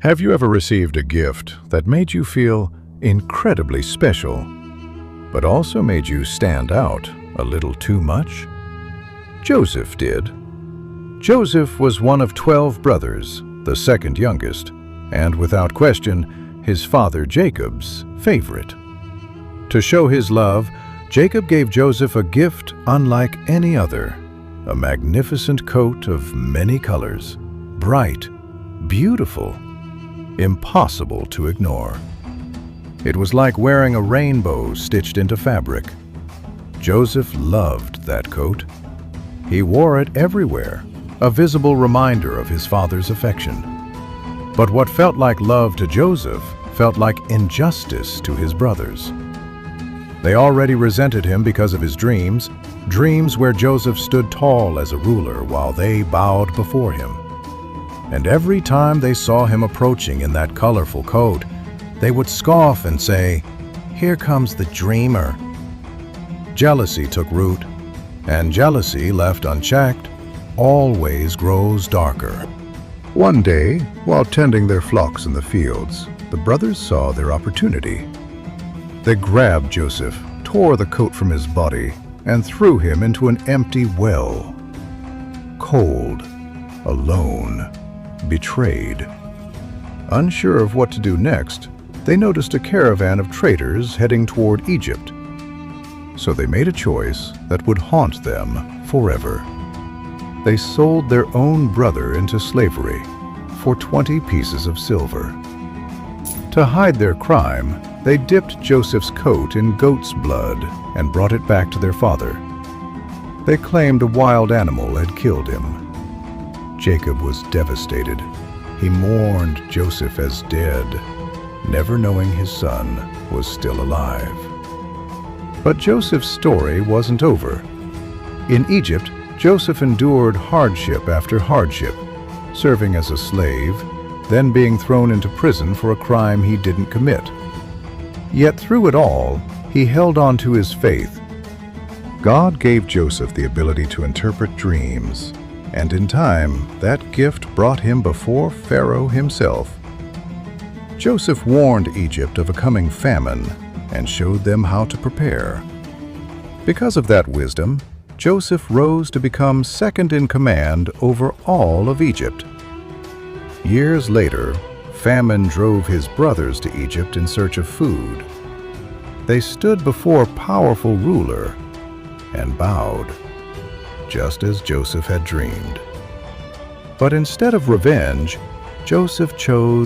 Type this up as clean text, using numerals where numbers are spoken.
Have you ever received a gift that made you feel incredibly special, but also made you stand out a little too much? Joseph did. Joseph was one of 12 brothers, the second youngest, and without question, his father Jacob's favorite. To show his love, Jacob gave Joseph a gift unlike any other, a magnificent coat of many colors, bright, beautiful, impossible to ignore. It was like wearing a rainbow stitched into fabric. Joseph loved that coat. He wore it everywhere, a visible reminder of his father's affection. But what felt like love to Joseph felt like injustice to his brothers. They already resented him because of his dreams where Joseph stood tall as a ruler while they bowed before him. And every time they saw him approaching in that colorful coat, they would scoff and say, "Here comes the dreamer." Jealousy took root, and jealousy left unchecked always grows darker. One day, while tending their flocks in the fields, the brothers saw their opportunity. They grabbed Joseph, tore the coat from his body, and threw him into an empty well. Cold, alone, betrayed. Unsure of what to do next, they noticed a caravan of traders heading toward Egypt. So they made a choice that would haunt them forever. They sold their own brother into slavery for 20 pieces of silver. To hide their crime, they dipped Joseph's coat in goat's blood and brought it back to their father. They claimed a wild animal had killed him. Jacob was devastated. He mourned Joseph as dead, never knowing his son was still alive. But Joseph's story wasn't over. In Egypt, Joseph endured hardship after hardship, serving as a slave, then being thrown into prison for a crime he didn't commit. Yet through it all, he held on to his faith. God gave Joseph the ability to interpret dreams, and in time, that gift brought him before Pharaoh himself. Joseph warned Egypt of a coming famine and showed them how to prepare. Because of that wisdom, Joseph rose to become second in command over all of Egypt. Years later, famine drove his brothers to Egypt in search of food. They stood before a powerful ruler and bowed, just as Joseph had dreamed. But instead of revenge, Joseph chose